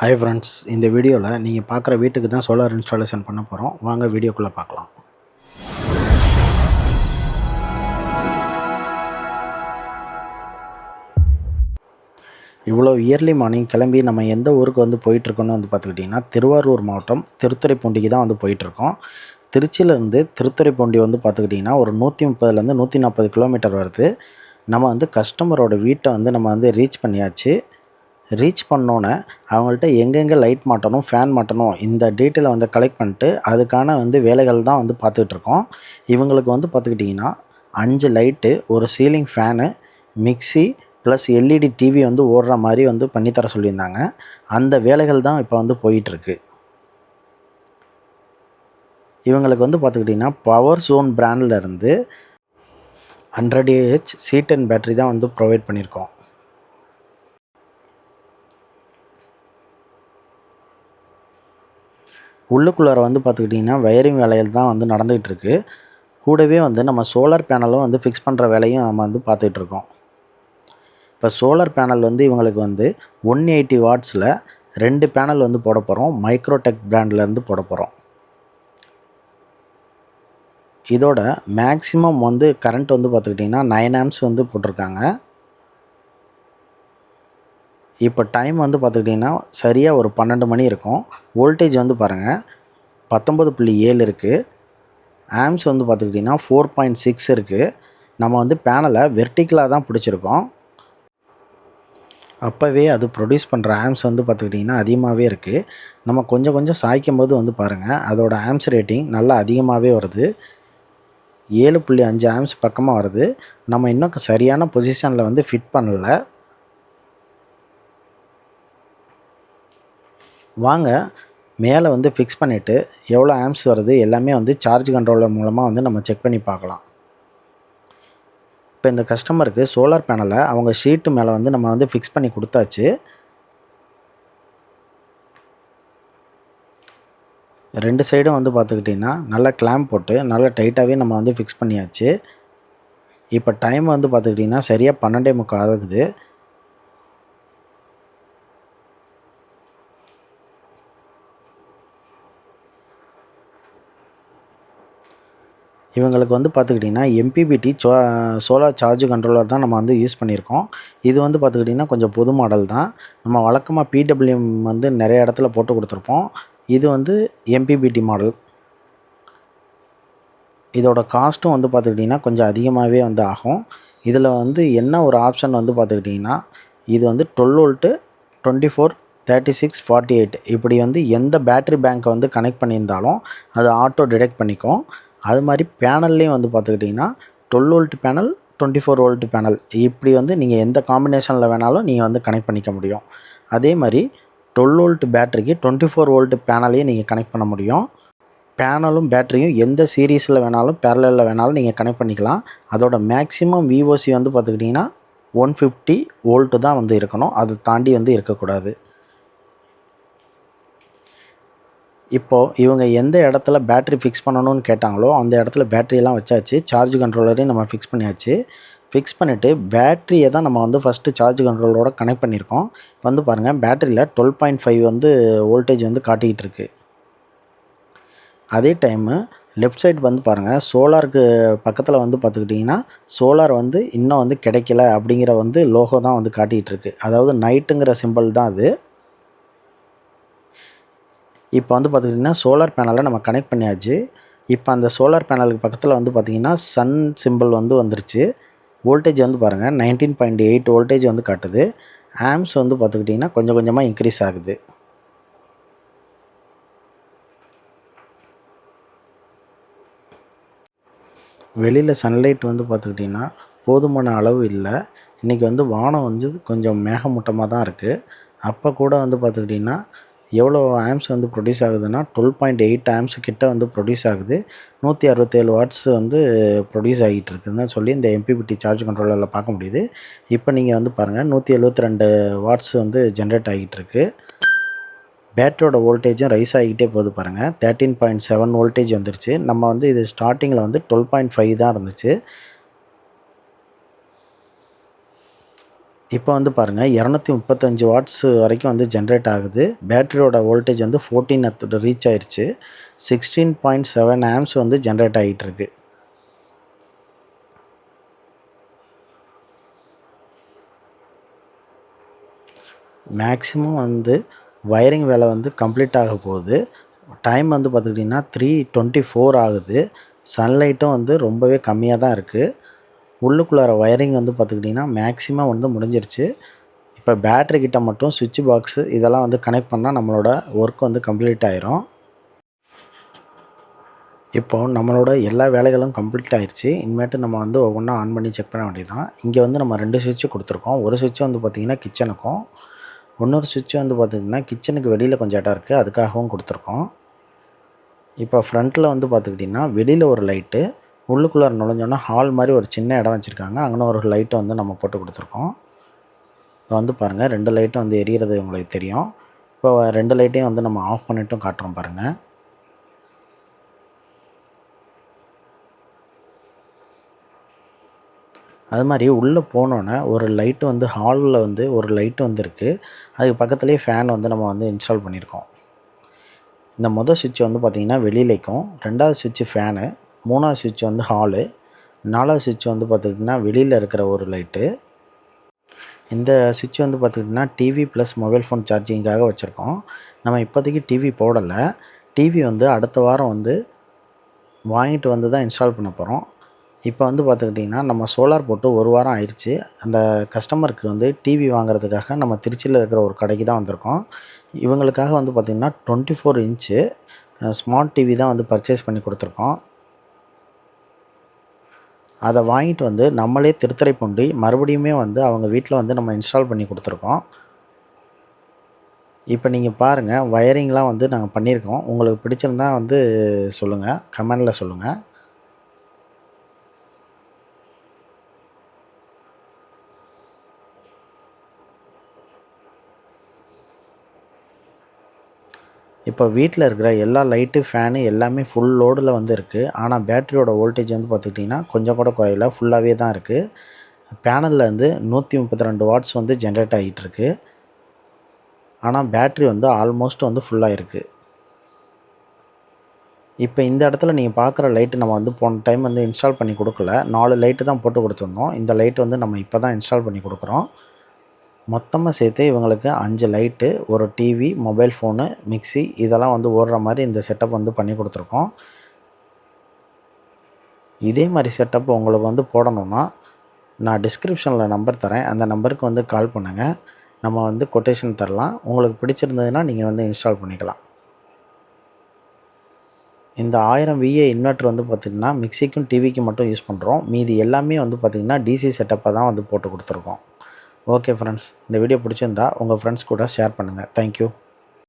Hi friends, இந்த வீடியோவில் நீங்கள் பார்க்குற வீட்டுக்கு தான் சோலார் இன்ஸ்டாலேஷன் பண்ண போகிறோம். வாங்க வீடியோக்குள்ளே பார்க்கலாம். இவ்வளோ இயர்லி மார்னிங் கிளம்பி நம்ம எந்த ஊருக்கு வந்து போயிட்டுருக்கோன்னு வந்து பார்த்துக்கிட்டிங்கன்னா, திருவாரூர் மாவட்டம் திருத்துறைப்பூண்டிக்கு தான் வந்து போயிட்டுருக்கோம். திருச்சியிலேருந்து திருத்துறைப்பூண்டி வந்து பார்த்துக்கிட்டிங்கன்னா ஒரு 130லேருந்து 140 கிலோமீட்டர் வருது. நம்ம வந்து கஸ்டமரோட வீட்டை வந்து நம்ம வந்து ரீச் பண்ணியாச்சு. ரீச் பண்ணோன்னே அவங்கள்ட்ட எங்கெங்கே லைட் மாட்டணும், ஃபேன் மாட்டணும் இந்த டீட்டெயிலை வந்து கலெக்ட் பண்ணிட்டு அதுக்கான வந்து வேலைகள் தான் வந்து பார்த்துக்கிட்ருக்கோம். இவங்களுக்கு வந்து பார்த்துக்கிட்டிங்கன்னா 5 லைட்டு, ஒரு ceiling fan, mixie plus LED TV வந்து ஓடுற மாதிரி வந்து பண்ணித்தர சொல்லியிருந்தாங்க. அந்த வேலைகள் தான் இப்போ வந்து போயிட்டுருக்கு. இவங்களுக்கு வந்து பார்த்துக்கிட்டிங்கன்னா பவர் ஜோன் பிராண்ட்லேருந்து 100 AH C10 பேட்டரி தான் வந்து ப்ரொவைட் பண்ணியிருக்கோம். உள்ளுக்குள்ளார வந்து பார்த்துக்கிட்டிங்கன்னா வயரிங் வேலைகள் தான் வந்து நடந்துகிட்ருக்கு. கூடவே வந்து நம்ம சோலார் பேனலும் வந்து ஃபிக்ஸ் பண்ணுற வேலையும் நம்ம வந்து பார்த்துட்ருக்கோம். இப்போ சோலார் பேனல் வந்து இவங்களுக்கு வந்து 180 வாட்ஸில் 2 பேனல் வந்து போட போகிறோம். மைக்ரோடெக் பிராண்ட்லேருந்து போட போகிறோம். இதோட மேக்ஸிமம் வந்து கரண்ட் வந்து பார்த்துக்கிட்டிங்கன்னா 9 ஆம்ப்ஸ் வந்து போட்டிருக்காங்க. இப்போ டைம் வந்து பார்த்துக்கிட்டிங்கன்னா சரியாக ஒரு 12 மணி இருக்கும். வோல்டேஜ் வந்து பாருங்கள் 19.7 இருக்குது. ஆம்ப்ஸ் வந்து பார்த்துக்கிட்டிங்கன்னா 4.6 இருக்குது. நம்ம வந்து பேனலை வெர்டிக்கலாக தான் பிடிச்சிருக்கோம். அப்போவே அது ப்ரொடியூஸ் பண்ணுற ஆம்ப்ஸ் வந்து பார்த்துக்கிட்டிங்கன்னா அதிகமாகவே இருக்குது. நம்ம கொஞ்சம் கொஞ்சம் சாய்க்கும்போது வந்து பாருங்கள் அதோட ஆம்ப்ஸ் ரேட்டிங் நல்லா அதிகமாகவே வருது. 7.5 ஆம்ப்ஸ் பக்கமாக வருது. நம்ம இன்னும் சரியான பொசிஷனில் வந்து ஃபிட் பண்ணல. வாங்க மேலே வந்து ஃபிக்ஸ் பண்ணிவிட்டு எவ்வளோ ஆம்ப்ஸ் வருது எல்லாமே வந்து சார்ஜ் கண்ட்ரோலர் மூலமாக வந்து நம்ம செக் பண்ணி பார்க்கலாம். இப்போ இந்த கஸ்டமருக்கு சோலார் பேனலை அவங்க ஷீட்டு மேலே வந்து நம்ம வந்து ஃபிக்ஸ் பண்ணி கொடுத்தாச்சு. 2 சைடும் வந்து பார்த்துக்கிட்டிங்கன்னா நல்லா கிளாம்ப் போட்டு நல்லா டைட்டாகவே நம்ம வந்து ஃபிக்ஸ் பண்ணியாச்சு. இப்போ டைம் வந்து பார்த்துக்கிட்டிங்கன்னா சரியாக 12:45 ஆகுது. இவங்களுக்கு வந்து பார்த்துக்கிட்டிங்கன்னா MPPT சோலார் சார்ஜ் கண்ட்ரோலர் தான் நம்ம வந்து யூஸ் பண்ணியிருக்கோம். இது வந்து பார்த்துக்கிட்டிங்கன்னா கொஞ்சம் புது மாடல் தான். நம்ம வழக்கமாக PWM வந்து நிறைய இடத்துல போட்டு கொடுத்துருப்போம். இது வந்து MPPT மாடல். இதோட காஸ்ட்டும் வந்து பார்த்துக்கிட்டிங்கன்னா கொஞ்சம் அதிகமாகவே வந்து ஆகும். இதில் வந்து என்ன ஒரு ஆப்ஷன் வந்து பார்த்துக்கிட்டிங்கன்னா இது வந்து 12 வோல்ட்டு 24 36 48 இப்படி வந்து எந்த பேட்ரி பேங்க்கை வந்து கனெக்ட் பண்ணியிருந்தாலும் அது ஆட்டோ டிடெக்ட் பண்ணிக்கும். அது மாதிரி பேனல்லையும் வந்து பார்த்துக்கிட்டிங்கன்னா 12 வோல்ட் பேனல் 24 வோல்ட் பேனல் இப்படி வந்து நீங்கள் எந்த காம்பினேஷனில் வேணாலும் நீங்கள் வந்து கனெக்ட் பண்ணிக்க முடியும். அதே மாதிரி 12 வோல்ட் பேட்டரிக்கு 24 வோல்ட் பேனலையும் நீங்கள் கனெக்ட் பண்ண முடியும். பேனலும் பேட்டரியும் எந்த சீரீஸில் வேணாலும் பேரலலில் வேணாலும் நீங்கள் கனெக்ட் பண்ணிக்கலாம். அதோட மேக்ஸிமம் VOC வந்து பார்த்துக்கிட்டிங்கன்னா 150 வோல்ட்டு தான் வந்து இருக்கணும். அதை தாண்டி வந்து இருக்கக்கூடாது. இப்போது இவங்க எந்த இடத்துல பேட்ரி ஃபிக்ஸ் பண்ணணும்னு கேட்டாங்களோ அந்த இடத்துல பேட்டரியெல்லாம் வச்சாச்சு. சார்ஜ் கண்ட்ரோலரையும் நம்ம ஃபிக்ஸ் பண்ணியாச்சு. ஃபிக்ஸ் பண்ணிவிட்டு பேட்டரியை தான் நம்ம வந்து ஃபஸ்ட்டு சார்ஜ் கண்ட்ரோலரோட கனெக்ட் பண்ணியிருக்கோம். இப்போ வந்து பாருங்கள் பேட்டரியில் 12.5 வந்து வோல்டேஜ் வந்து காட்டிக்கிட்டு இருக்குது. அதே டைமு லெஃப்ட் சைடு வந்து பாருங்கள் சோலாருக்கு பக்கத்தில் வந்து பார்த்துக்கிட்டிங்கன்னா சோலார் வந்து இன்னும் வந்து கிடைக்கல அப்படிங்கிற வந்து லோகோ தான் வந்து காட்டிகிட்டு இருக்கு. அதாவது நைட்டுங்கிற சிம்பிள் தான் அது. இப்போ வந்து பார்த்துக்கிட்டிங்கன்னா சோலார் பேனலை நம்ம கனெக்ட் பண்ணியாச்சு. இப்போ அந்த சோலார் பேனலுக்கு பக்கத்தில் வந்து பார்த்திங்கன்னா சன் சிம்பிள் வந்து வந்துருச்சு. வோல்டேஜ் வந்து பாருங்கள் 19.8 வோல்டேஜ் வந்து காட்டுது. ஆம்ப்ஸ் வந்து பார்த்துக்கிட்டிங்கன்னா கொஞ்சம் கொஞ்சமாக இன்க்ரீஸ் ஆகுது. வெளியில் சன்லைட் வந்து பார்த்துக்கிட்டிங்கன்னா போதுமான அளவு இல்லை. இன்றைக்கி வந்து வானம் வந்து கொஞ்சம் மேகமூட்டமாக தான் இருக்குது. அப்போ கூட வந்து பார்த்துக்கிட்டிங்கன்னா எவ்வளோ ஆம்ப்ஸ் வந்து ப்ரொடியூஸ் ஆகுதுன்னா 12.8 ஆம்ப்ஸ் கிட்ட வந்து ப்ரொடியூஸ் ஆகுது. 167 வாட்ஸ் வந்து ப்ரொடியூஸ் ஆகிட்டு இருக்குதுன்னு சொல்லி இந்த MPPT சார்ஜ் கண்ட்ரோலரில் பார்க்க முடியுது. இப்போ நீங்கள் வந்து பாருங்கள் 172 வாட்ஸ் வந்து ஜென்ரேட் ஆகிட்டு இருக்கு. பேட்டரியோட வோல்டேஜும் ரைஸ் ஆகிக்கிட்டே போகுது பாருங்கள். 13.7 வோல்டேஜ் வந்துருச்சு. நம்ம வந்து இது ஸ்டார்டிங்கில் வந்து 12.5 தான் இருந்துச்சு. இப்போ வந்து பாருங்கள் 235 வாட்ஸ் வரைக்கும் வந்து ஜென்ரேட் ஆகுது. பேட்டரியோட வோல்டேஜ் வந்து 14 அத்தோட ரீச் ஆயிருச்சு. 16.7 ஆம்ப்ஸ் வந்து ஜென்ரேட் ஆகிட்டுருக்கு. மேக்ஸிமம் வந்து வயரிங் வேலை வந்து கம்ப்ளீட் ஆக போகுது. டைம் வந்து பார்த்துக்கிட்டிங்கன்னா 3:24 ஆகுது. சன்லைட்டும் வந்து ரொம்பவே கம்மியாக தான் இருக்குது. உள்ளுக்குள்ளார வயரிங் வந்து பார்த்துக்கிட்டிங்கன்னா மேக்ஸிமம் வந்து முடிஞ்சிருச்சு. இப்போ பேட்டரி கிட்ட மட்டும் சுவிட்ச் பாக்ஸு இதெல்லாம் வந்து கனெக்ட் பண்ணால் நம்மளோட ஒர்க் வந்து கம்ப்ளீட் ஆயிரும். இப்போ நம்மளோட எல்லா வேலைகளும் கம்ப்ளீட் ஆயிருச்சு. இனிமேட்டு நம்ம வந்து ஒவ்வொன்றா ஆன் பண்ணி செக் பண்ண வேண்டியது தான். இங்கே வந்து நம்ம 2 சுவிட்சு கொடுத்துருக்கோம். ஒரு சுவிட்ச் வந்து பார்த்திங்கன்னா கிச்சனுக்கும், இன்னொரு சுவிட்ச் வந்து பார்த்திங்கன்னா கிச்சனுக்கு வெளியில் கொஞ்சம் இடம் இருக்குது, அதுக்காகவும் கொடுத்துருக்கோம். இப்போ ஃப்ரண்ட்டில் வந்து பார்த்துக்கிட்டிங்கன்னா வெளியில் ஒரு லைட்டு, உள்ளுக்குள்ளார நுழைஞ்சோன்னா ஹால் மாதிரி ஒரு சின்ன இடம் வச்சுருக்காங்க, அங்கே ஒரு லைட்டை வந்து நம்ம போட்டு கொடுத்துருக்கோம். இப்போ வந்து பாருங்கள் 2 லைட்டும் வந்து எரியிறது உங்களுக்கு தெரியும். இப்போ 2 லைட்டையும் வந்து நம்ம ஆஃப் பண்ணிட்டும் காட்டுறோம் பாருங்கள். அது மாதிரி உள்ளே போனோன்னே ஒரு லைட்டு வந்து ஹாலில் வந்து ஒரு லைட்டு வந்து இருக்குது. அதுக்கு பக்கத்துலேயே ஃபேன் வந்து நம்ம வந்து இன்ஸ்டால் பண்ணியிருக்கோம். இந்த மொதல் சுவிட்ச் வந்து பார்த்திங்கன்னா வெளியிலைக்கும், 2வது சுவிட்சு ஃபேனு, 3வது சுவிட்ச் வந்து ஹாலு, 4வது சுவிட்ச் வந்து பார்த்துக்கிட்டிங்கன்னா வெளியில் இருக்கிற ஒரு லைட்டு. இந்த சுவிட்ச் வந்து பார்த்துக்கிட்டிங்கன்னா டிவி ப்ளஸ் மொபைல் ஃபோன் சார்ஜிங்காக வச்சுருக்கோம். நம்ம இப்போதைக்கு டிவி போடலை. டிவி வந்து அடுத்த வாரம் வந்து வாங்கிட்டு வந்து தான் இன்ஸ்டால் பண்ண போகிறோம். இப்போ வந்து பார்த்துக்கிட்டிங்கன்னா நம்ம சோலார் போட்டு 1 வாரம் ஆயிடுச்சு. அந்த கஸ்டமருக்கு வந்து டிவி வாங்குறதுக்காக நம்ம திருச்சியில் இருக்கிற ஒரு கடைக்கு தான் வந்திருக்கோம். இவங்களுக்காக வந்து பார்த்திங்கன்னா 24 இன்ச்சு ஸ்மார்ட் டிவி தான் வந்து பர்ச்சேஸ் பண்ணி கொடுத்துருக்கோம். அதை வாங்கிட்டு வந்து நம்மளே திருத்துறைப்பூண்டி மறுபடியுமே வந்து அவங்க வீட்டில் வந்து நம்ம இன்ஸ்டால் பண்ணி கொடுத்துருக்கோம். இப்போ நீங்கள் பாருங்கள் வயரிங்லாம் வந்து நாங்கள் பண்ணியிருக்கோம். உங்களுக்கு பிடிச்சிருந்தா வந்து சொல்லுங்கள், கமெண்டில் சொல்லுங்கள். இப்போ வீட்டில் இருக்கிற எல்லா லைட்டு, ஃபேனு எல்லாமே ஃபுல் லோடில் வந்து இருக்குது. ஆனால் பேட்டரியோட வோல்டேஜ் வந்து பார்த்துக்கிட்டிங்கன்னா கொஞ்சம் கூட குறையல, ஃபுல்லாகவே தான் இருக்குது. பேனலில் வந்து 132 வாட்ஸ் வந்து ஜென்ரேட் ஆகிட்டுருக்கு. ஆனால் பேட்ரி வந்து ஆல்மோஸ்ட் வந்து ஃபுல்லாக இருக்குது. இப்போ இந்த இடத்துல நீங்கள் பார்க்குற லைட்டு நம்ம வந்து போன டைம் வந்து இன்ஸ்டால் பண்ணி கொடுக்கல. 4 லைட்டு தான் போட்டு கொடுத்துருந்தோம். இந்த லைட்டு வந்து நம்ம இப்போ தான் இன்ஸ்டால் பண்ணி கொடுக்குறோம். மொத்தமாக சேர்த்து இவங்களுக்கு 5 லைட்டு, ஒரு டிவி, மொபைல் ஃபோனு, மிக்ஸி இதெல்லாம் வந்து ஓடுற மாதிரி இந்த செட்டப் வந்து பண்ணி கொடுத்துருக்கோம். இதே மாதிரி செட்டப் உங்களுக்கு வந்து போடணுன்னா நான் டிஸ்கிரிப்ஷனில் நம்பர் தரேன். அந்த நம்பருக்கு வந்து கால் பண்ணுங்கள். நம்ம வந்து கொட்டேஷன் தரலாம். உங்களுக்கு பிடிச்சிருந்ததுன்னா நீங்கள் வந்து இன்ஸ்டால் பண்ணிக்கலாம். இந்த 1000 VA இன்வெர்ட்டர் வந்து பார்த்திங்கன்னா மிக்ஸிக்கும் டிவிக்கும் மட்டும் யூஸ் பண்ணுறோம். மீதி எல்லாமே வந்து பார்த்திங்கன்னா டிசி செட்டப்பாக தான் வந்து போட்டு கொடுத்துருக்கோம். ஓகே ஃப்ரெண்ட்ஸ், இந்த வீடியோ பிடிச்சிருந்தா உங்கள் ஃப்ரெண்ட்ஸ் கூட ஷேர் பண்ணுங்கள். தேங்க்யூ.